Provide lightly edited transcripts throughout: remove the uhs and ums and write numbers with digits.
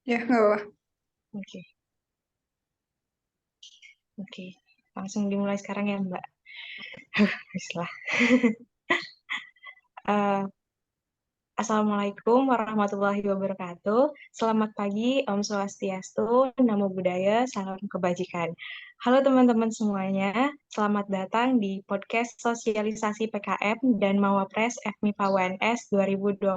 Ya, nggak apa-apa. Oke, oke. Langsung dimulai sekarang ya, Mbak. Bismillah. Eh, Assalamualaikum warahmatullahi wabarakatuh. Selamat pagi, Om Swastiastu, Namo Buddhaya, Salam Kebajikan. Halo teman-teman semuanya, selamat datang di podcast sosialisasi PKM dan Mawapres FMIPA UNS 2022.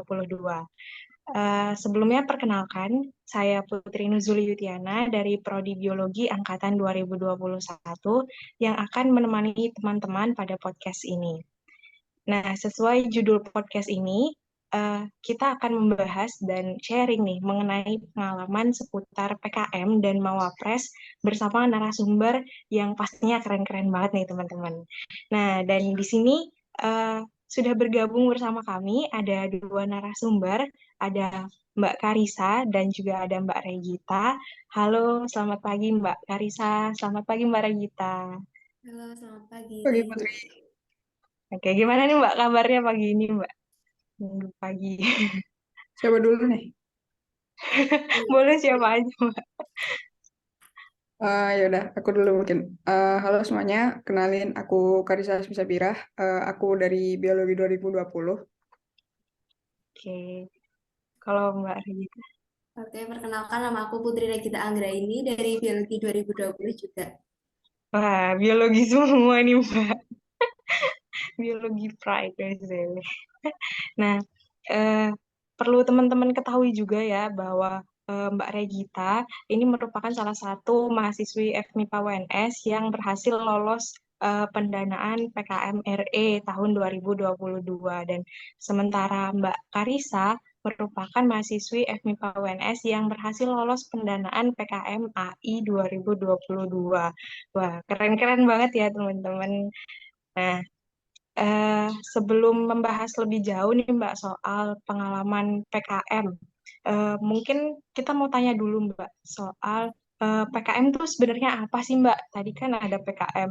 Sebelumnya perkenalkan, saya Putri Nuzuli Yutiana dari Prodi Biologi Angkatan 2021 yang akan menemani teman-teman pada podcast ini. Nah, sesuai judul podcast ini, kita akan membahas dan sharing nih mengenai pengalaman seputar PKM dan Mawapres bersama narasumber yang pastinya keren-keren banget nih teman-teman. Nah, dan di sini uh, sudah bergabung bersama kami ada dua narasumber, ada Mbak Karisa dan juga ada Mbak Regita. Halo, selamat pagi Mbak Karisa, selamat pagi Mbak Regita. Halo, selamat pagi. Pagi Putri. Oke, gimana nih Mbak kabarnya pagi ini Mbak? Minggu pagi. Siapa dulu nih? Boleh siapa aja, Mbak. Ya udah, aku dulu mungkin. Halo semuanya, kenalin aku Karisa Misabirah. Aku dari Biologi 2020. Oke, kalau Mbak Regita. Oke, perkenalkan nama aku Putri Regita Anggraini dari Biologi 2020 juga. Wah, biologi semua nih, Mbak. Biologi pride, guys. Nah, eh, perlu teman-teman ketahui juga ya bahwa Mbak Regita ini merupakan salah satu mahasiswi FMIPA UNS yang berhasil lolos pendanaan PKM RE tahun 2022 dan sementara Mbak Karisa merupakan mahasiswi FMIPA UNS yang berhasil lolos pendanaan PKM AI 2022. Wah, keren-keren banget ya teman-teman. Nah, sebelum membahas lebih jauh nih Mbak soal pengalaman PKM, mungkin kita mau tanya dulu Mbak soal PKM itu sebenarnya apa sih Mbak? Tadi kan ada PKM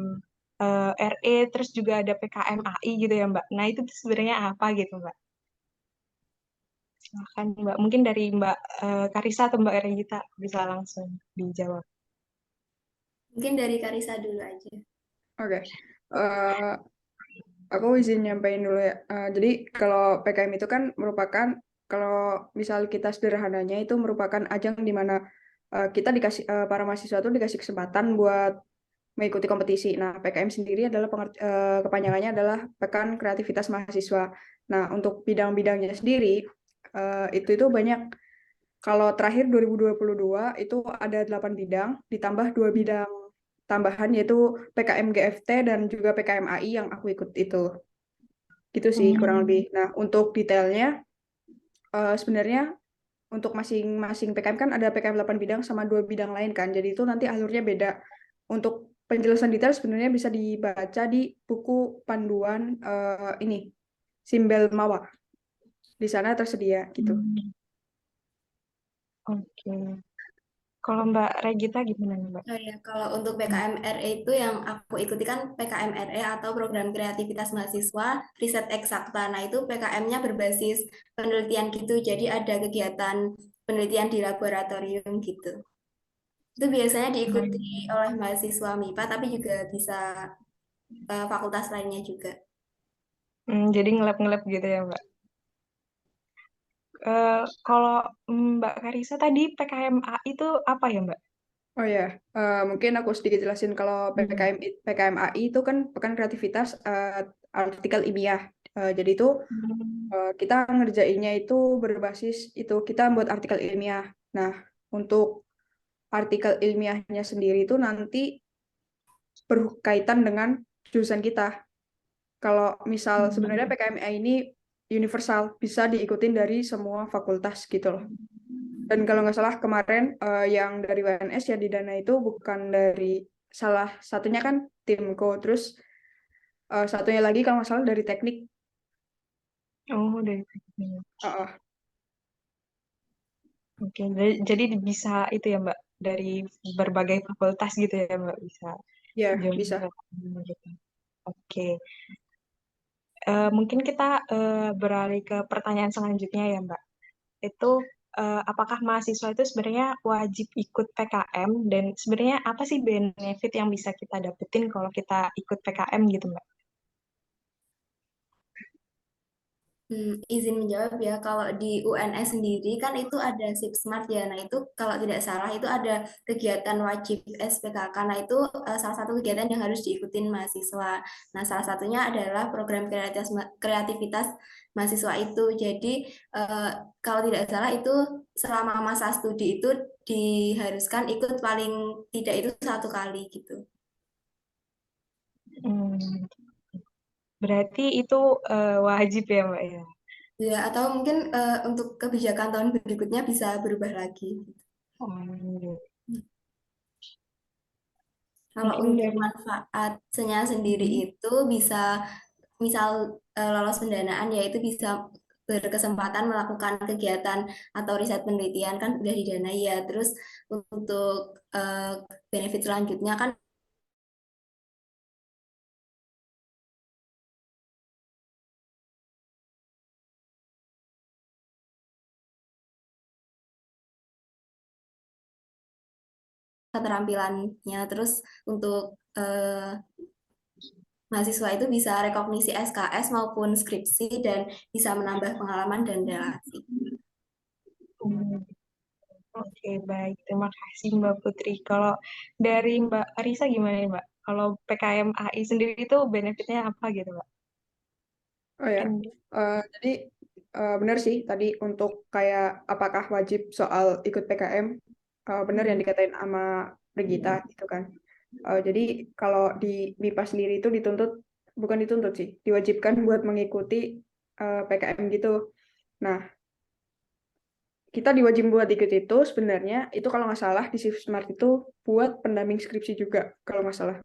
RE, terus juga ada PKM AI gitu ya Mbak. Nah itu tuh sebenarnya apa gitu Mbak? Silahkan Mbak. Mungkin dari Mbak Karisa atau Mbak Regita bisa langsung dijawab. Mungkin dari Karisa dulu aja. Oke. Eh, aku izin nyampein dulu ya. Jadi kalau PKM itu kan merupakan, kalau misal kita sederhananya itu merupakan ajang di mana kita dikasih, para mahasiswa itu dikasih kesempatan buat mengikuti kompetisi. Nah, PKM sendiri adalah kepanjangannya adalah Pekan Kreativitas Mahasiswa. Nah, untuk bidang-bidangnya sendiri itu banyak. Kalau terakhir 2022 itu ada 8 bidang, ditambah 2 bidang tambahan yaitu PKM GFT dan juga PKM AI yang aku ikut itu. Gitu sih kurang lebih. Hmm, Nah, untuk detailnya sebenarnya untuk masing-masing PKM kan ada PKM 8 bidang sama 2 bidang lain kan. Jadi itu nanti alurnya beda. Untuk penjelasan detail sebenarnya bisa dibaca di buku panduan ini Simbel Mawa. Di sana tersedia gitu. hmm, Oke. Kalau Mbak Regita gimana nih Mbak? Oh ya, kalau untuk PKM RE itu yang aku ikuti kan PKM RE atau Program Kreativitas Mahasiswa Riset Eksakta. Nah, itu PKM-nya berbasis penelitian gitu. Jadi ada kegiatan penelitian di laboratorium gitu. Itu biasanya diikuti oleh mahasiswa MIPA, tapi juga bisa fakultas lainnya juga. Jadi ngelap-ngelap gitu ya Mbak. Kalau Mbak Karisa tadi PKMA itu apa ya Mbak? Oh ya, mungkin aku sedikit jelasin kalau Hmm. PKM AI itu kan pekan kreativitas artikel ilmiah. Jadi itu Hmm. kita ngerjainnya itu berbasis itu kita buat artikel ilmiah. Nah, untuk artikel ilmiahnya sendiri itu nanti berkaitan dengan jurusan kita. Kalau misal sebenarnya Hmm. PKM AI ini universal, bisa diikutin dari semua fakultas gitu loh. Dan kalau nggak salah kemarin yang dari WNS ya di Dana itu bukan dari salah satunya kan Timko, terus satunya lagi kalau nggak salah dari teknik. Oh, dari teknik. Uh, Oke, jadi bisa itu ya Mbak, dari berbagai fakultas gitu ya Mbak, bisa ya join bisa. gitu. Oke, mungkin kita beralih ke pertanyaan selanjutnya ya Mbak. Itu apakah mahasiswa itu sebenarnya wajib ikut PKM dan sebenarnya apa sih benefit yang bisa kita dapetin kalau kita ikut PKM gitu, Mbak? Izin menjawab ya, kalau di UNS sendiri kan itu ada Sip Smart ya. Nah itu kalau tidak salah itu ada kegiatan wajib SPKK. Nah itu salah satu kegiatan yang harus diikutin mahasiswa. Nah salah satunya adalah program kreativitas mahasiswa itu. Jadi eh, kalau tidak salah itu selama masa studi itu diharuskan ikut paling tidak itu 1 kali gitu. Hmm, berarti itu wajib ya, Mbak ya? Ya, atau mungkin untuk kebijakan tahun berikutnya bisa berubah lagi. Oh, Kalau mungkin untuk dari manfaatnya sendiri Mhm. itu bisa misal lolos pendanaan yaitu bisa berkesempatan melakukan kegiatan atau riset penelitian kan udah didanai ya. Terus untuk benefit selanjutnya kan keterampilannya. Terus untuk mahasiswa itu bisa rekognisi SKS maupun skripsi dan bisa menambah pengalaman dan relasi. Hmm, oke, baik. Terima kasih Mbak Putri. Kalau dari Mbak Arisa gimana nih, Mbak? Kalau PKM AI sendiri itu benefitnya apa gitu, Mbak? Oh ya, Kan, jadi benar sih tadi untuk kayak apakah wajib soal ikut PKM, benar yang dikatain sama Regita gitu kan. Jadi kalau di MIPA sendiri itu dituntut, bukan dituntut sih, diwajibkan buat mengikuti PKM gitu. Nah, kita diwajib buat ikut itu sebenarnya itu kalau nggak salah di Shift Smart itu buat pendamping skripsi juga kalau nggak salah.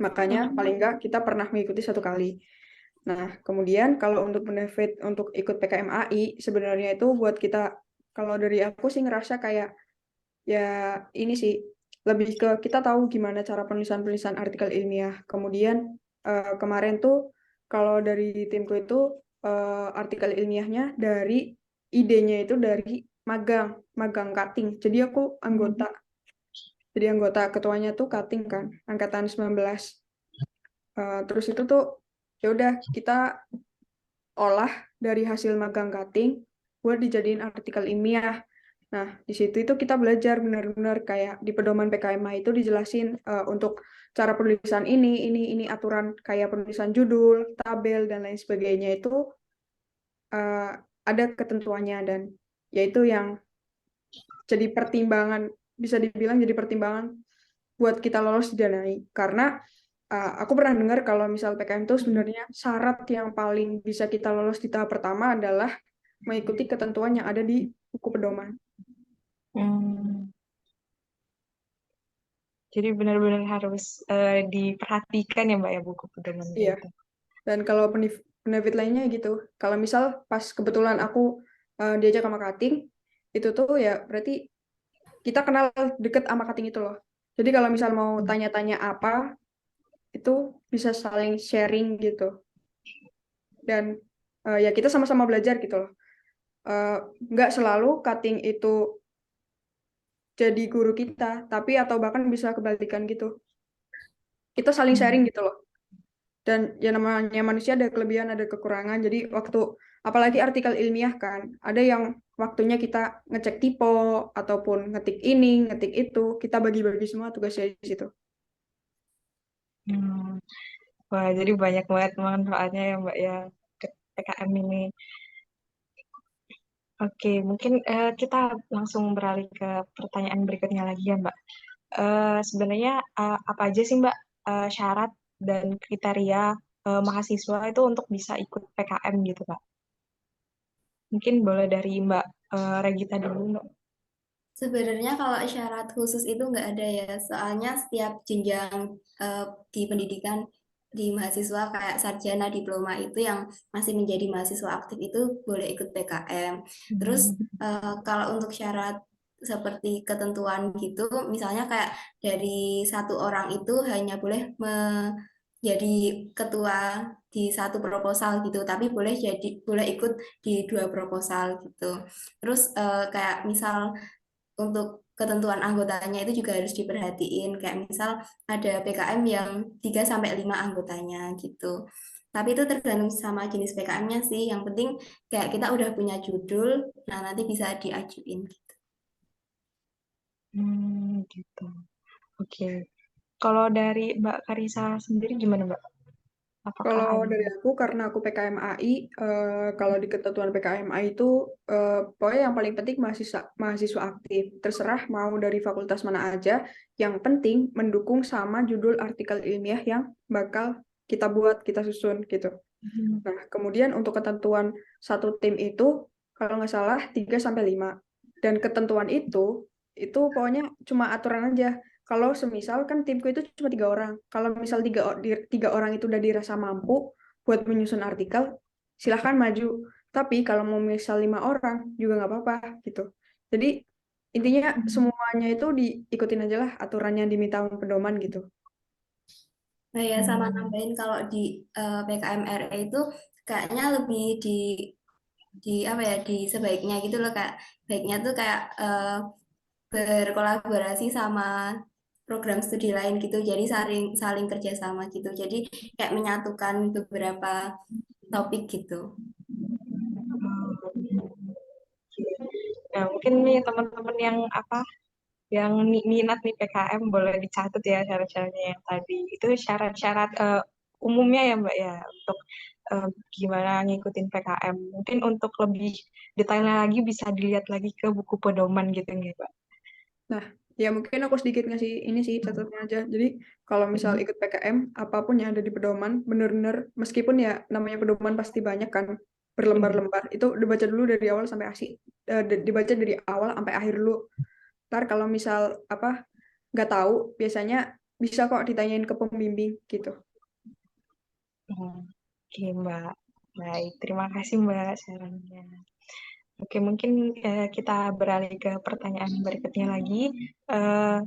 Makanya paling nggak kita pernah mengikuti 1 kali. Nah, kemudian kalau untuk benefit untuk ikut PKM AI, sebenarnya itu buat kita, kalau dari aku sih ngerasa kayak, ya ini sih, lebih ke kita tahu gimana cara penulisan-penulisan artikel ilmiah. Kemudian kemarin tuh, kalau dari timku itu, artikel ilmiahnya dari, idenya itu dari magang, magang cutting. Jadi aku anggota, jadi anggota ketuanya tuh cutting kan, angkatan 19. Terus itu tuh, ya udah kita olah dari hasil magang cutting buat dijadiin artikel ilmiah. Nah, di situ itu kita belajar benar-benar kayak di pedoman PKMA itu dijelasin untuk cara penulisan ini aturan kayak penulisan judul, tabel dan lain sebagainya itu uh, ada ketentuannya dan yaitu yang jadi pertimbangan, bisa dibilang jadi pertimbangan buat kita lolos didanai karena aku pernah dengar kalau misal PKM itu sebenarnya syarat yang paling bisa kita lolos di tahap pertama adalah mengikuti ketentuan yang ada di buku pedoman. hmm, jadi benar-benar harus diperhatikan ya, Mbak ya, buku pedomannya Iya. itu. Dan kalau benefit lainnya gitu, kalau misal pas kebetulan aku diajak sama cutting, itu tuh ya berarti kita kenal deket sama cutting itu loh. Jadi kalau misal mau tanya-tanya apa, itu bisa saling sharing gitu. Dan ya kita sama-sama belajar gitu loh. Eh, nggak selalu cutting itu jadi guru kita, tapi atau bahkan bisa kebalikan gitu. Kita saling sharing gitu loh. Dan ya namanya manusia ada kelebihan, ada kekurangan. Jadi waktu, apalagi artikel ilmiah kan, ada yang waktunya kita ngecek typo, ataupun ngetik ini, ngetik itu, kita bagi-bagi semua tugasnya di situ. Hmm, wah, jadi banyak banget manfaatnya ya, Mbak ya, ke PKM ini. Oke, mungkin kita langsung beralih ke pertanyaan berikutnya lagi ya, Mbak. Sebenarnya apa aja sih Mbak syarat dan kriteria mahasiswa itu untuk bisa ikut PKM gitu Pak? Mungkin boleh dari Mbak Regita dulu Mbak. sebenarnya kalau syarat khusus itu nggak ada ya, soalnya setiap jenjang eh, di pendidikan di mahasiswa kayak sarjana diploma itu yang masih menjadi mahasiswa aktif itu boleh ikut PKM. Terus kalau untuk syarat seperti ketentuan gitu, misalnya kayak dari 1 orang itu hanya boleh jadi ketua di satu proposal gitu, tapi boleh ikut di 2 proposal gitu. Terus kayak misal untuk ketentuan anggotanya itu juga harus diperhatiin. Kayak misal ada PKM yang 3 sampai 5 anggotanya gitu. Tapi itu tergantung sama jenis PKM-nya sih. Yang penting kayak kita udah punya judul, nah nanti bisa diajuin. Gitu. Oke. Kalau dari Mbak Karisa sendiri gimana, Mbak? Apakah Kalau ada? dari aku, karena aku PKM AI, kalau di ketentuan PKM AI itu, pokoknya yang paling penting mahasiswa aktif. Terserah mau dari fakultas mana aja, yang penting mendukung sama judul artikel ilmiah yang bakal kita buat, kita susun gitu. Nah, kemudian untuk ketentuan satu tim itu, kalau nggak salah 3 sampai 5. Dan ketentuan itu pokoknya cuma aturan aja. Kalau semisal kan timku itu cuma 3 orang. Kalau misal 3 orang itu udah dirasa mampu buat menyusun artikel, silahkan maju. Tapi kalau mau misal 5 orang juga nggak apa-apa gitu. Jadi intinya semuanya itu diikutin aja lah aturan yang diminta pedoman gitu. Nah ya sama nambahin kalau di PKM RE itu kayaknya lebih di apa ya di sebaiknya gitu loh, kayak baiknya tuh kayak berkolaborasi sama program studi lain gitu, jadi saling saling kerjasama gitu, jadi kayak menyatukan beberapa topik gitu. Nah, mungkin nih teman-teman yang yang minat nih PKM boleh dicatat ya syarat-syaratnya yang tadi. Itu syarat-syarat umumnya ya Mbak ya untuk eh, gimana ngikutin PKM. Mungkin untuk lebih detailnya lagi bisa dilihat lagi ke buku pedoman gitu nih Mbak. Nah, ya mungkin aku sedikit ngasih ini sih catatan aja. Jadi kalau misal ikut PKM, apapun yang ada di pedoman, bener-bener meskipun ya namanya pedoman pasti banyak kan berlembar-lembar. Itu dibaca dulu dari awal sampai akhir, dibaca dari awal sampai akhir dulu. Ntar kalau misal apa nggak tahu, biasanya bisa kok ditanyain ke pembimbing gitu. Oke Mbak. Baik, terima kasih Mbak sarannya. Oke, mungkin kita beralih ke pertanyaan berikutnya lagi. Eh,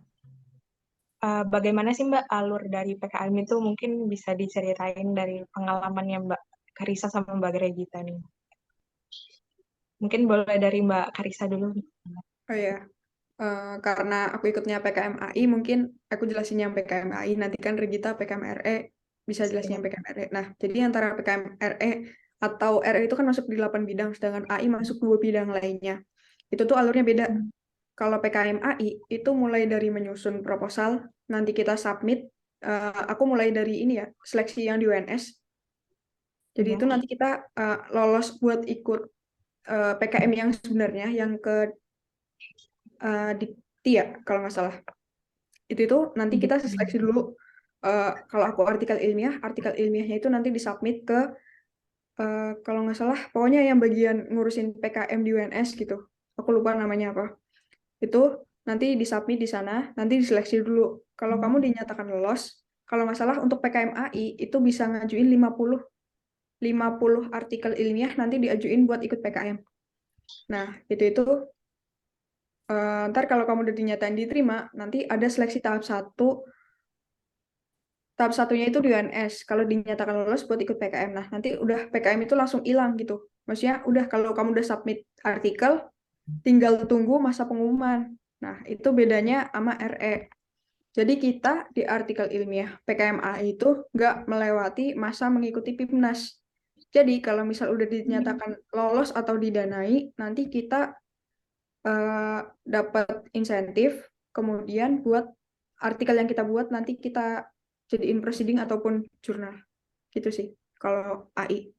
Bagaimana sih Mbak alur dari PKM itu mungkin bisa diceritain dari pengalamannya Mbak Karisa sama Mbak Gregita nih. Mungkin boleh dari Mbak Karisa dulu. Oh ya, karena aku ikutnya PKM AI, mungkin aku jelasin yang PKM AI, nanti kan Regita PKM RE bisa jelasin yang PKM RE. Nah, jadi antara PKM RE atau RE itu kan masuk di 8 bidang, sedangkan AI masuk 2 bidang lainnya. Itu tuh alurnya beda. Kalau PKM AI itu mulai dari menyusun proposal, nanti kita submit. Aku mulai dari ini ya, seleksi yang di UNS. Jadi Ya. itu nanti kita lolos buat ikut PKM yang sebenarnya, yang ke Dikti ya, kalau nggak salah. Itu nanti kita seleksi dulu. Kalau aku artikel ilmiahnya itu nanti disubmit ke kalau nggak salah, pokoknya yang bagian ngurusin PKM di UNS gitu. Aku lupa namanya apa. Itu nanti disubmit di sana, nanti diseleksi dulu. Kalau kamu dinyatakan lolos, kalau nggak salah untuk PKM AI itu bisa ngajuin 50 artikel ilmiah nanti diajuin buat ikut PKM. Nah, itu ntar kalau kamu udah dinyatain diterima, nanti ada seleksi tahap 1. Tahap satunya itu di UNS. Kalau dinyatakan lolos buat ikut PKM. Nah, nanti udah PKM itu langsung hilang gitu. Maksudnya udah kalau kamu udah submit artikel, tinggal tunggu masa pengumuman. Nah, itu bedanya sama RE. Jadi kita di artikel ilmiah PKMA itu nggak melewati masa mengikuti PIPNAS. Jadi kalau misal udah dinyatakan lolos atau didanai, nanti kita dapat insentif, kemudian buat artikel yang kita buat nanti kita jadiin proceeding ataupun jurnal. Gitu sih kalau AI.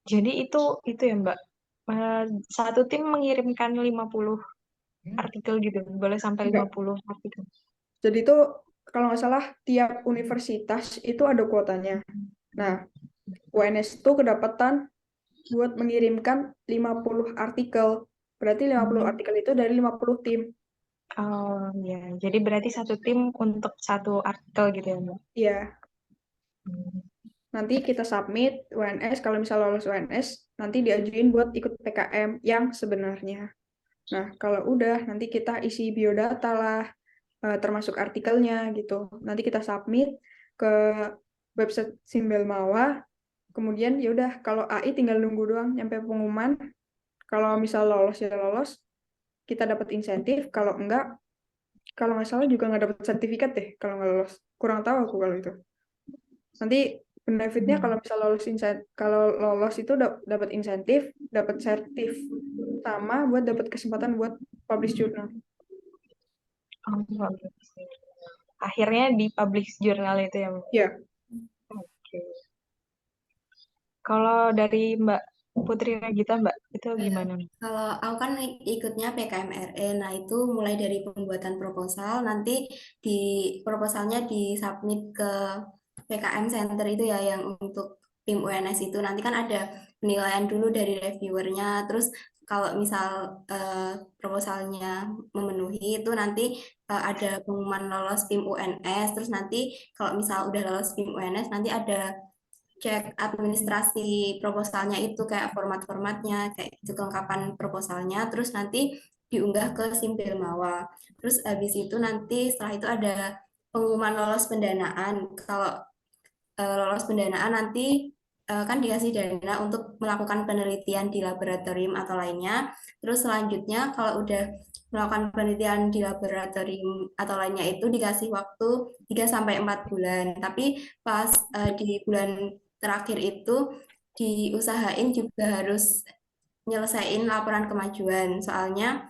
Jadi itu ya Mbak, satu tim mengirimkan 50 artikel gitu, boleh sampai lima Enggak. puluh artikel. Jadi itu kalau nggak salah tiap universitas itu ada kuotanya. Nah, UNS itu kedapatan buat mengirimkan 50 artikel. Berarti 50 artikel itu dari 50 tim. Oh ya, jadi berarti satu tim untuk satu artikel gitu ya Mbak. Iya, nanti kita submit UNS. Kalau misal lolos UNS, nanti diajuin buat ikut PKM yang sebenarnya. Nah, kalau udah nanti kita isi biodata lah, termasuk artikelnya gitu. Nanti kita submit ke website Simbel Mawa. Kemudian ya udah kalau AI tinggal nunggu doang nyampe pengumuman. Kalau misal lolos ya lolos, kita dapat insentif. Kalau nggak salah juga nggak dapat sertifikat deh kalau nggak lolos. Kurang tahu aku kalau itu. Nanti benefitnya kalau lolos itu dapat insentif, dapat sertif, sama buat dapat kesempatan buat publish jurnal. Oh, bagus. Akhirnya di publish jurnal itu ya, Mbak? Ya, Oke. Kalau dari Mbak Putri Regita, Mbak, itu gimana? Kalau aku kan ikutnya PKMRE, nah itu mulai dari pembuatan proposal, nanti di proposalnya disubmit ke PKM Center itu ya, yang untuk tim UNS itu nanti kan ada penilaian dulu dari reviewernya, terus kalau misal proposalnya memenuhi itu nanti ada pengumuman lolos PIM UNS, terus nanti kalau misal udah lolos PIM UNS nanti ada cek administrasi proposalnya itu kayak format-formatnya, kayak itu kelengkapan proposalnya, terus nanti diunggah ke Simpil Mawa. Terus habis itu nanti setelah itu ada pengumuman lolos pendanaan. Kalau lolos pendanaan nanti kan dikasih dana untuk melakukan penelitian di laboratorium atau lainnya. Terus selanjutnya kalau udah melakukan penelitian di laboratorium atau lainnya itu dikasih waktu 3 sampai 4 bulan. Tapi pas di bulan terakhir itu diusahain juga harus nyelesain laporan kemajuan. Soalnya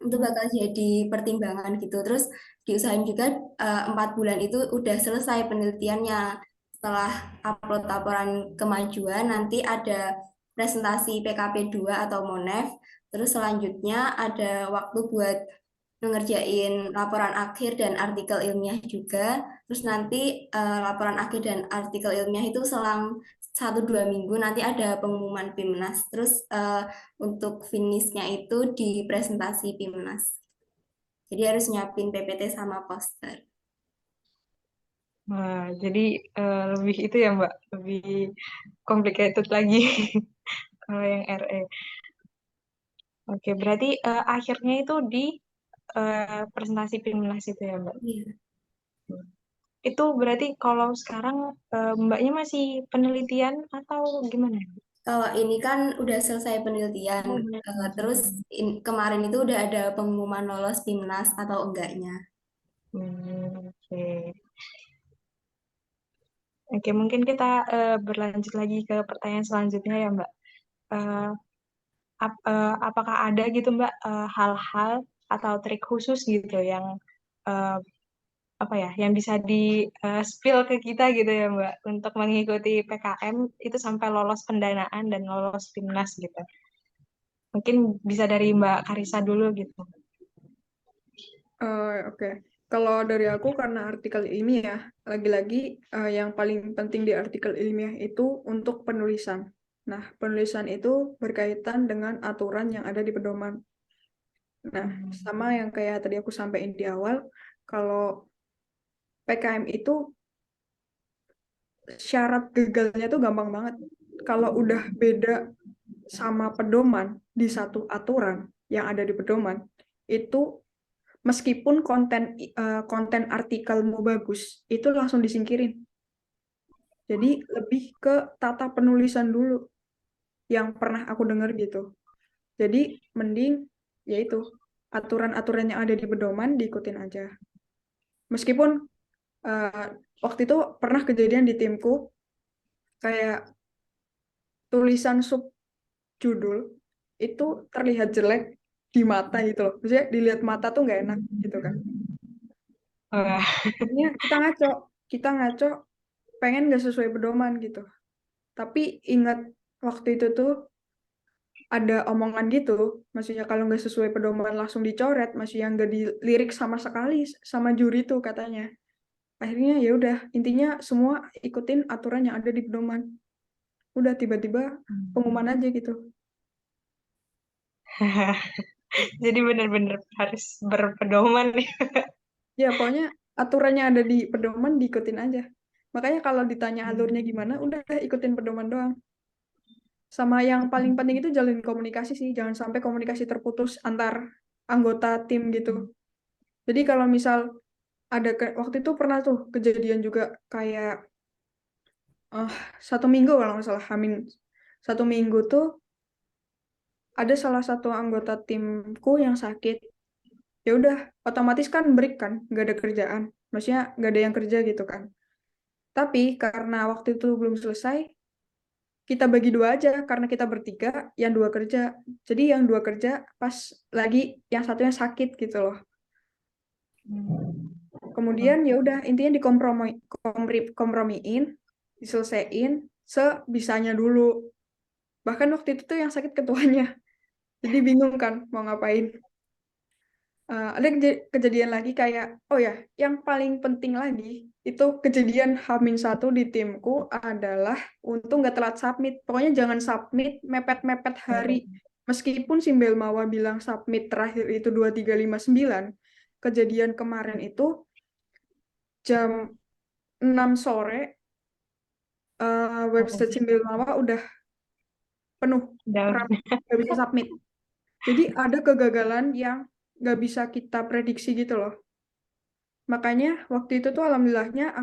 itu bakal jadi pertimbangan gitu. Terus diusahain juga 4 bulan itu udah selesai penelitiannya. Setelah upload laporan kemajuan, nanti ada presentasi PKP 2 atau MONEF. Terus selanjutnya ada waktu buat ngerjain laporan akhir dan artikel ilmiah juga. Terus nanti laporan akhir dan artikel ilmiah itu selang 1-2 minggu nanti ada pengumuman PIMNAS. Terus untuk finishnya itu di presentasi PIMNAS. Jadi harus nyiapin PPT sama poster. Nah, jadi lebih itu ya, Mbak, lebih complicated lagi kalau yang RE. Oke, berarti akhirnya itu di presentasi Pimnas itu ya, Mbak. Iya. Itu berarti kalau sekarang Mbaknya masih penelitian atau gimana? Kalau ini kan udah selesai penelitian, Oh, terus kemarin itu udah ada pengumuman lolos PIMNAS atau enggaknya. oke. Oke, mungkin kita berlanjut lagi ke pertanyaan selanjutnya ya, Mbak. Eh, apakah ada gitu, Mbak, hal-hal atau trik khusus gitu yang eh, apa ya, yang bisa di spill ke kita gitu ya, Mbak, untuk mengikuti PKM itu sampai lolos pendanaan dan lolos timnas gitu. Mungkin bisa dari Mbak Karisa dulu gitu. Oke. Kalau dari aku karena artikel ilmiah, lagi-lagi yang paling penting di artikel ilmiah itu untuk penulisan. Nah, penulisan itu berkaitan dengan aturan yang ada di pedoman. Nah, sama yang kayak tadi aku sampaikan di awal, kalau PKM itu syarat gagalnya tuh gampang banget. Kalau udah beda sama pedoman di satu aturan yang ada di pedoman, itu meskipun konten artikelmu bagus, itu langsung disingkirin. Jadi lebih ke tata penulisan dulu yang pernah aku dengar gitu. Jadi mending yaitu aturan-aturan yang ada di pedoman diikutin aja. Meskipun uh, waktu itu pernah kejadian di timku kayak tulisan sub judul itu terlihat jelek di mata gitu loh. Maksudnya dilihat mata tuh nggak enak gitu kan. Wah, Akhirnya kita ngaco pengen nggak sesuai pedoman gitu. Tapi ingat waktu itu tuh ada omongan gitu, maksudnya kalau nggak sesuai pedoman langsung dicoret, maksudnya nggak dilirik sama sekali sama juri tuh katanya. Akhirnya ya udah, intinya semua ikutin aturan yang ada di pedoman. Udah tiba-tiba pengumuman aja gitu. jadi benar-benar harus berpedoman nih. Ya pokoknya aturan yang ada di pedoman diikutin aja. Makanya kalau ditanya alurnya gimana, udah ikutin pedoman doang. Sama yang paling penting itu jalin komunikasi sih, jangan sampai komunikasi terputus antar anggota tim gitu. Jadi kalau misal waktu itu pernah tuh kejadian juga kayak eh 1 minggu kalau nggak salah, Hamin 1 minggu tuh ada salah satu anggota timku yang sakit. Ya udah, otomatis kan break kan, nggak ada kerjaan. Maksudnya nggak ada yang kerja gitu kan. Tapi karena waktu itu belum selesai, kita bagi dua aja karena kita bertiga, yang dua kerja. Jadi yang dua kerja pas lagi yang satunya sakit gitu loh. Kemudian ya udah intinya kompromiin, diselesaiin sebisanya dulu. Bahkan waktu itu tuh yang sakit ketuanya. Jadi bingung kan mau ngapain. Ada kejadian lagi kayak, oh ya, yang paling penting lagi itu kejadian H-1 di timku adalah untung nggak telat submit. Pokoknya jangan submit mepet-mepet hari. Meskipun si Belmawa bilang submit terakhir itu 2359, kejadian kemarin itu jam 6 sore website si Belmawa udah penuh Down. orang nggak bisa submit. Jadi ada kegagalan yang nggak bisa kita prediksi gitu loh. Makanya waktu itu tuh alhamdulillahnya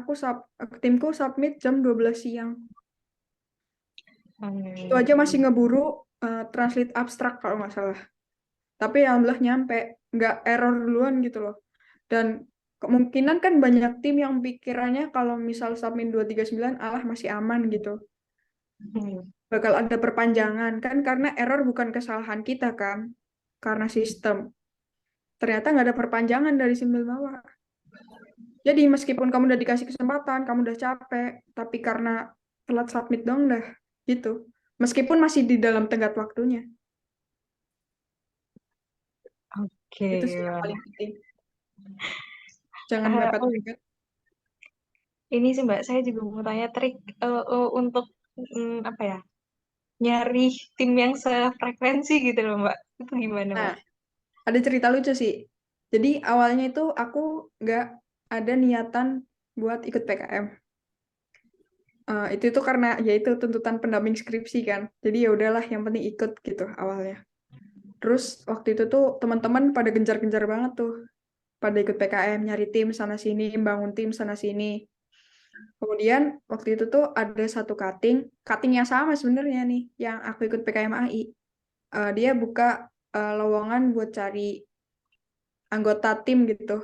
timku submit jam 12 siang. Itu aja masih ngeburu translate abstrak kalau nggak salah. Tapi alhamdulillah nyampe, nggak error duluan gitu loh. Dan kemungkinan kan banyak tim yang pikirannya kalau misal submit 239 alah masih aman gitu. Bakal ada perpanjangan kan karena error bukan kesalahan kita kan. Karena sistem. Ternyata nggak ada perpanjangan dari simbol bawah. Jadi meskipun kamu udah dikasih kesempatan, kamu udah capek, tapi karena telat submit dong dah gitu. Meskipun masih di dalam tenggat waktunya. Oke, Itu sih yang paling penting. Jangan oh, mepet-mepet. ini sih Mbak, saya juga mau tanya trik untuk apa ya, nyari tim yang sefrekuensi gitu loh Mbak. Itu gimana Nah, Mbak? ada cerita lucu sih. Jadi awalnya itu aku nggak ada niatan buat ikut PKM. Itu karena ya itu tuntutan pendamping skripsi kan. Jadi ya udahlah yang penting ikut gitu awalnya. Terus waktu itu tuh teman-teman pada gencar-gencar banget tuh pada ikut PKM, nyari tim sana sini, bangun tim sana sini. Kemudian waktu itu tuh ada satu cutting yang sama sebenarnya nih, yang aku ikut PKM AI. Dia buka lowongan buat cari anggota tim gitu.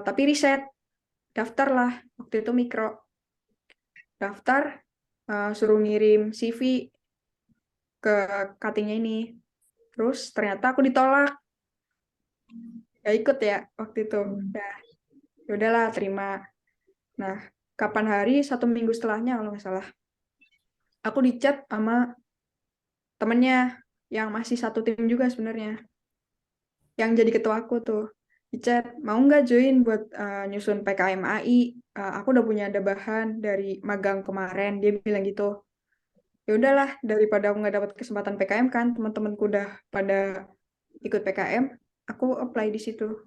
Tapi riset, daftar lah. Waktu itu mikro, daftar, suruh ngirim CV ke cuttingnya ini. Terus ternyata aku ditolak, gak ikut ya waktu itu. Ya udahlah terima. Nah, kapan hari 1 minggu setelahnya kalau nggak salah, aku dicat sama temennya yang masih satu tim juga sebenarnya, yang jadi ketua aku tuh. Dicat, mau nggak join buat nyusun PKM AI? Aku udah punya ada bahan dari magang kemarin, dia bilang gitu. Ya udahlah, daripada aku nggak dapat kesempatan PKM kan, teman-temanku udah pada ikut PKM, aku apply di situ.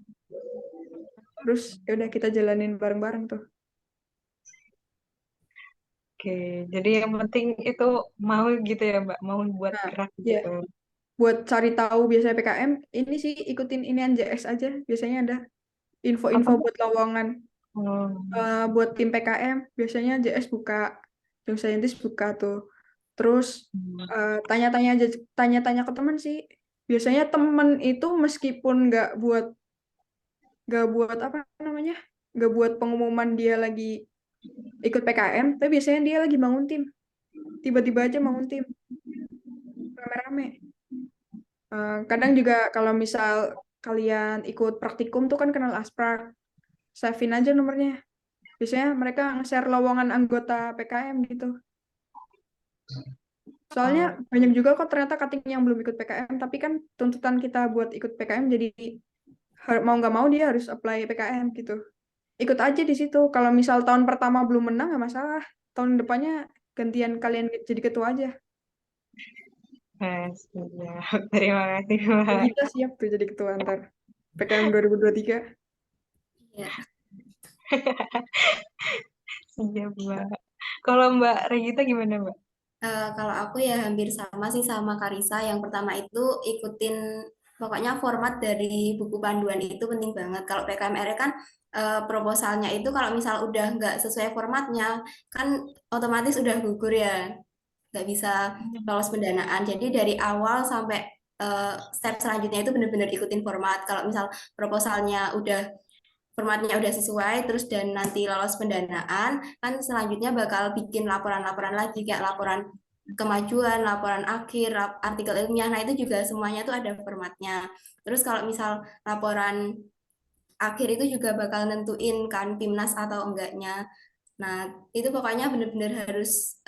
Terus ya udah kita jalanin bareng-bareng tuh. Oke, jadi yang penting itu mau gitu ya Mbak, mau buat Nah, gerak ya gitu. buat cari tahu biasanya PKM, ini sih ikutin ini JS aja. Biasanya ada Apa info-info Mbak? buat lowongan. Buat tim PKM, biasanya JS buka, Young Scientist buka tuh. Terus tanya-tanya aja, tanya-tanya ke teman sih. Biasanya temen itu meskipun nggak buat apa namanya, nggak buat pengumuman dia lagi ikut PKM, tapi biasanya dia lagi bangun tim. Tiba-tiba aja bangun tim, rame-rame. Kadang juga kalau misal kalian ikut praktikum tuh kan kenal Asprak, Savin aja nomornya. Biasanya mereka nge-share lowongan anggota PKM gitu. Soalnya Oh, banyak juga kok ternyata cutting yang belum ikut PKM, tapi kan tuntutan kita buat ikut PKM jadi mau nggak mau dia harus apply PKM gitu. Ikut aja di situ. Kalau misal tahun pertama belum menang nggak masalah. Tahun depannya gantian kalian jadi ketua aja. siap. Terima kasih Mbak. Kita siap tuh jadi ketua ntar. PKM 2023. Ya. Siap Mbak. Kalau Mbak Regita gimana Mbak? Kalau aku ya hampir sama sih sama Karisa. Yang pertama itu ikutin Pokoknya format dari buku panduan itu penting banget. Kalau PKMR kan proposalnya itu kalau misal udah nggak sesuai formatnya, kan otomatis udah gugur ya, nggak bisa lolos pendanaan. Jadi dari awal sampai step selanjutnya itu benar-benar ikutin format. Kalau misal proposalnya udah formatnya udah sesuai, terus dan nanti lolos pendanaan, kan selanjutnya bakal bikin laporan-laporan lagi kayak laporan kemajuan, laporan akhir, artikel ilmiah. Nah, itu juga semuanya tuh ada formatnya. Terus kalau misal laporan akhir itu juga bakal nentuin kan timnas atau enggaknya. Nah, itu pokoknya bener-bener harus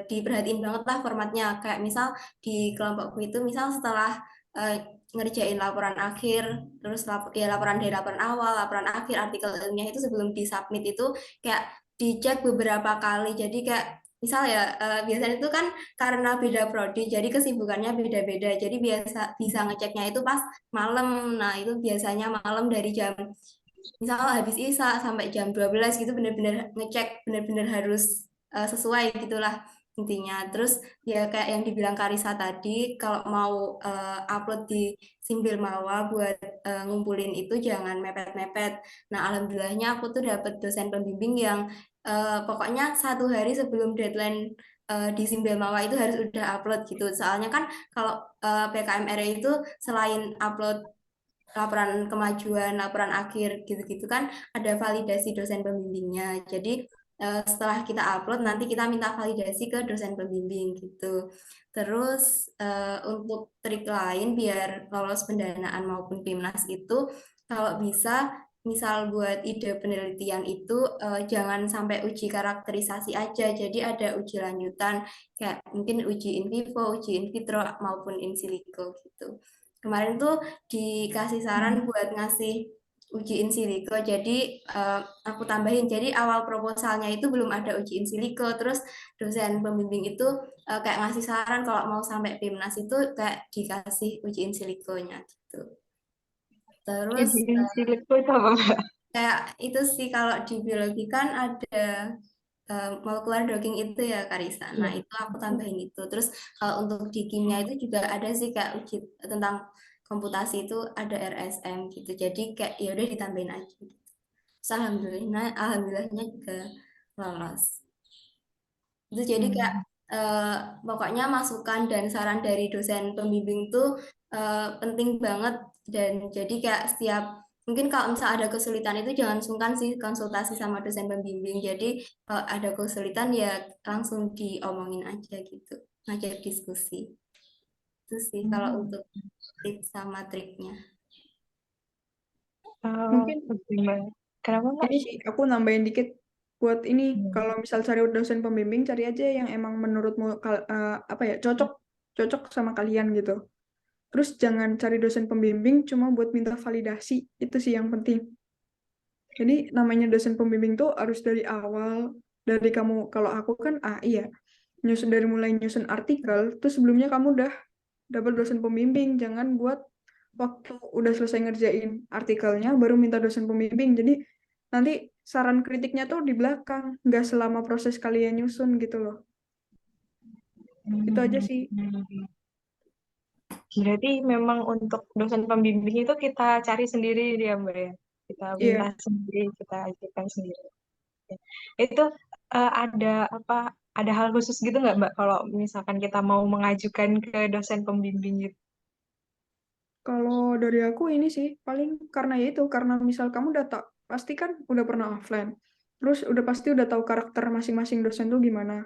diperhatiin banget lah formatnya. Kayak misal di kelompokku itu, misal setelah eh, ngerjain laporan akhir, terus ya laporan dari laporan awal, laporan akhir, artikel ilmiah itu sebelum disubmit itu kayak dicek beberapa kali. Jadi kayak misal ya biasanya itu kan karena beda prodi, jadi kesibukannya beda-beda. Jadi biasa bisa ngeceknya itu pas malam. Nah, itu biasanya malam dari jam misal habis ISA sampai jam 12 gitu bener-bener ngecek bener-bener harus sesuai gitulah intinya. Terus ya kayak yang dibilang Karisa tadi kalau mau upload di Simbil Mawa buat ngumpulin itu jangan mepet-mepet. Nah, alhamdulillahnya aku tuh dapet dosen pembimbing yang pokoknya 1 hari sebelum deadline di Simbil Mawa itu harus udah upload gitu. Soalnya kan kalau PKMR itu selain upload laporan kemajuan, laporan akhir gitu-gitu kan ada validasi dosen pembimbingnya. Jadi setelah kita upload nanti kita minta validasi ke dosen pembimbing gitu. Terus untuk trik lain biar lolos pendanaan maupun PIMNAS itu kalau bisa misal buat ide penelitian itu jangan sampai uji karakterisasi aja. Jadi ada uji lanjutan kayak mungkin uji in vivo, uji in vitro maupun in silico gitu. Kemarin tuh dikasih saran buat ngasih uji in silico. Jadi aku tambahin. Jadi awal proposalnya itu belum ada uji in silico. Terus dosen pembimbing itu kayak ngasih saran kalau mau sampai PIMNAS itu kayak dikasih uji in siliconya gitu. Terus Izin silikon itu apa, Mbak? kayak itu sih kalau di biologi kan ada molekular docking itu ya Karisa. Nah, Iya. itu aku tambahin itu. Terus kalau untuk di kimia itu juga ada sih kayak uji tentang komputasi itu ada RSM gitu. Jadi kayak ya udah ditambahin aja. Terus alhamdulillahnya juga lolos. Itu jadi kayak Hmm. eh, pokoknya masukan dan saran dari dosen pembimbing tuh penting banget dan jadi kayak setiap mungkin kalau misal ada kesulitan itu jangan sungkan sih konsultasi sama dosen pembimbing. Jadi kalau ada kesulitan ya langsung diomongin aja gitu, ngajak diskusi. Itu sih kalau Hmm. untuk tips sama triknya. Oh, Mungkin oke, Mbak. Kenapa, Mbak? ini sih aku nambahin dikit buat ini, Hmm. kalau misal cari dosen pembimbing cari aja yang emang menurutmu apa ya, cocok cocok sama kalian gitu. Terus jangan cari dosen pembimbing cuma buat minta validasi, itu sih yang penting. Jadi namanya dosen pembimbing tuh harus dari awal, dari kamu, kalau aku kan AI ya, nyusun dari mulai nyusun artikel, tuh sebelumnya kamu udah dapat dosen pembimbing, jangan buat waktu udah selesai ngerjain artikelnya baru minta dosen pembimbing. Jadi nanti saran kritiknya tuh di belakang, nggak selama proses kalian nyusun gitu loh. Itu aja sih. Hmm. Berarti memang untuk dosen pembimbing itu kita cari sendiri ya, Mbak ya. Kita minta Iya, sendiri, kita ajukan sendiri. Ya. Itu ada apa? Ada hal khusus gitu nggak, Mbak? Kalau misalkan kita mau mengajukan ke dosen pembimbing gitu. kalau dari aku ini sih paling karena ya itu, karena misal kamu udah tak pasti kan udah pernah offline, terus udah pasti udah tahu karakter masing-masing dosen tuh gimana.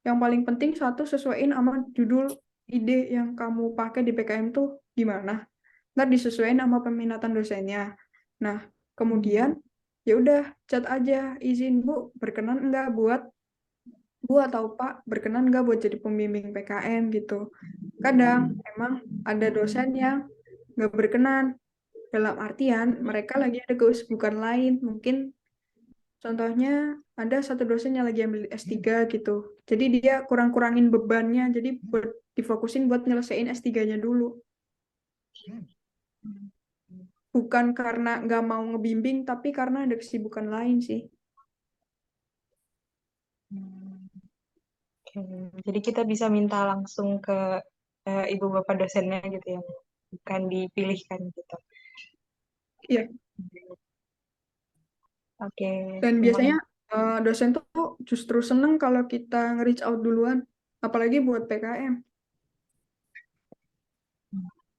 Yang paling penting satu, sesuaiin sama judul ide yang kamu pakai di PKM tuh gimana. Ntar disesuaiin sama peminatan dosennya. Nah, kemudian ya udah chat aja, izin Bu, berkenan enggak buat Bu atau Pak, berkenan enggak buat jadi pembimbing PKM gitu. Kadang emang ada dosen yang nggak berkenan, dalam artian mereka lagi ada kesibukan lain. Mungkin contohnya ada satu dosen yang lagi ambil S3 gitu. Jadi dia kurang-kurangin bebannya, jadi difokusin buat nyelesain S3-nya dulu. Bukan karena nggak mau ngebimbing, tapi karena ada kesibukan lain sih. Hmm. Oke. Jadi kita bisa minta langsung ke ibu bapak dosennya gitu ya. bukan dipilihkan gitu. Iya. Oke, Dan terima biasanya kasih. dosen tuh justru seneng kalau kita nge-reach out duluan, apalagi buat PKM.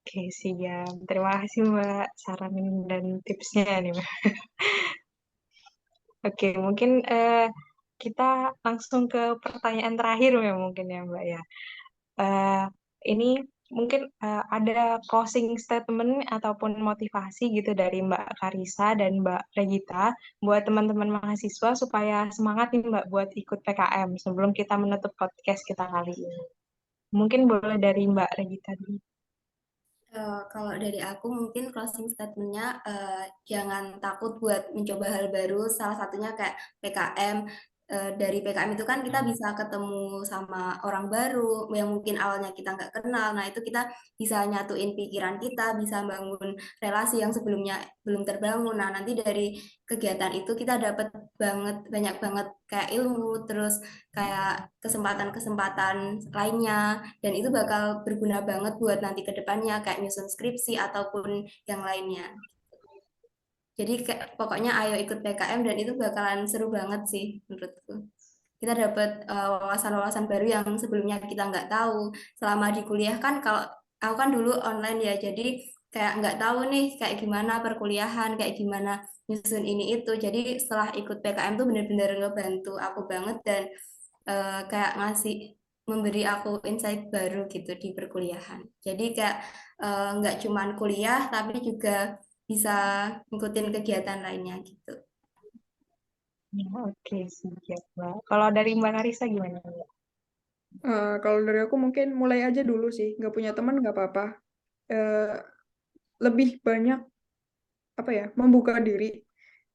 Oke, siap. Terima kasih Mbak saran dan tipsnya nih Mbak. Oke, mungkin kita langsung ke pertanyaan terakhir ya mungkin ya Mbak ya. Eh, ini mungkin ada closing statement ataupun motivasi gitu dari Mbak Karisa dan Mbak Regita buat teman-teman mahasiswa supaya semangat nih Mbak buat ikut PKM sebelum kita menutup podcast kita kali ini. Mungkin boleh dari Mbak Regita dulu. Kalau dari aku mungkin closing statement-nya jangan takut buat mencoba hal baru. Salah satunya kayak PKM. Dari PKM itu kan kita bisa ketemu sama orang baru yang mungkin awalnya kita nggak kenal. Nah itu kita bisa nyatuin pikiran kita, bisa bangun relasi yang sebelumnya belum terbangun. Nah nanti dari kegiatan itu kita dapat banyak banget kayak ilmu, terus kayak kesempatan-kesempatan lainnya dan itu bakal berguna banget buat nanti ke depannya kayak nyusun skripsi ataupun yang lainnya. Jadi pokoknya ayo ikut PKM dan itu bakalan seru banget sih menurutku. Kita dapat wawasan-wawasan baru yang sebelumnya kita nggak tahu. Selama di kuliah kan kalau aku kan dulu online ya, jadi kayak nggak tahu nih kayak gimana perkuliahan, kayak gimana nyusun ini itu. Jadi setelah ikut PKM tuh bener-bener ngebantu aku banget dan kayak memberi aku insight baru gitu di perkuliahan. Jadi kayak nggak cuman kuliah tapi juga bisa ngikutin kegiatan lainnya gitu. Ya, oke, siap Mbak. Kalau dari Mbak Karisa gimana Mbak? Kalau dari aku mungkin mulai aja dulu sih, nggak punya teman nggak apa-apa. Eh, Lebih banyak apa ya, membuka diri.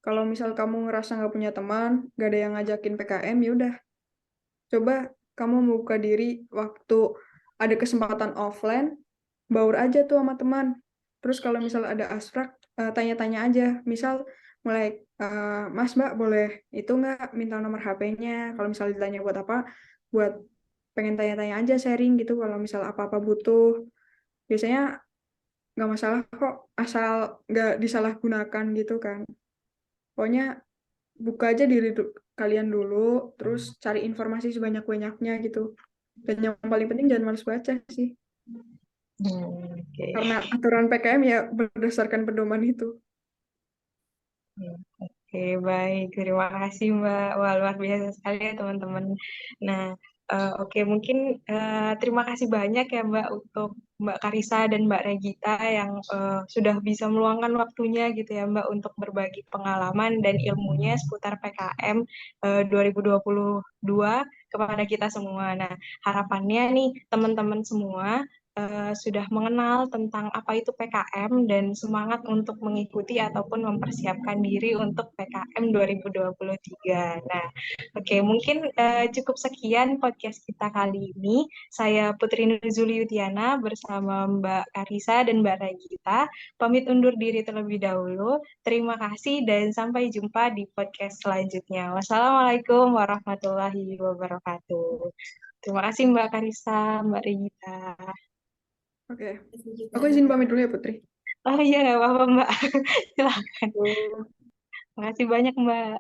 Kalau misal kamu ngerasa nggak punya teman, nggak ada yang ngajakin PKM, ya udah coba kamu membuka diri waktu ada kesempatan offline, baur aja tuh sama teman. Terus kalau misal ada asfrak, tanya-tanya aja. Misal mulai, Mas Mbak boleh itu nggak minta nomor HP-nya? Kalau misal ditanya buat apa, buat pengen tanya-tanya aja sharing gitu. Kalau misal apa-apa butuh, biasanya nggak masalah kok, asal nggak disalahgunakan gitu kan. Pokoknya buka aja diri kalian dulu, terus cari informasi sebanyak-banyaknya gitu. Dan yang paling penting jangan malas baca sih. Oke. Karena aturan PKM ya berdasarkan pedoman itu. Oke, baik. Terima kasih, Mbak. Wah, luar biasa sekali ya, teman-teman. Nah, oke, mungkin terima kasih banyak ya, Mbak, untuk Mbak Karisa dan Mbak Regita yang sudah bisa meluangkan waktunya gitu ya, Mbak, untuk berbagi pengalaman dan ilmunya seputar PKM 2022 kepada kita semua. Nah, harapannya nih, teman-teman semua sudah mengenal tentang apa itu PKM dan semangat untuk mengikuti ataupun mempersiapkan diri untuk PKM 2023. Nah, oke, mungkin cukup sekian podcast kita kali ini. Saya Putri Nuzuli Yutiana bersama Mbak Karisa dan Mbak Regita. Pamit undur diri terlebih dahulu. Terima kasih dan sampai jumpa di podcast selanjutnya. Wassalamualaikum warahmatullahi wabarakatuh. Terima kasih Mbak Karisa, Mbak Regita. Oke. Itu juga. Aku izin pamit dulu ya, Putri. Oh iya, nggak apa-apa Mbak. Silahkan. Oh. Makasih banyak Mbak.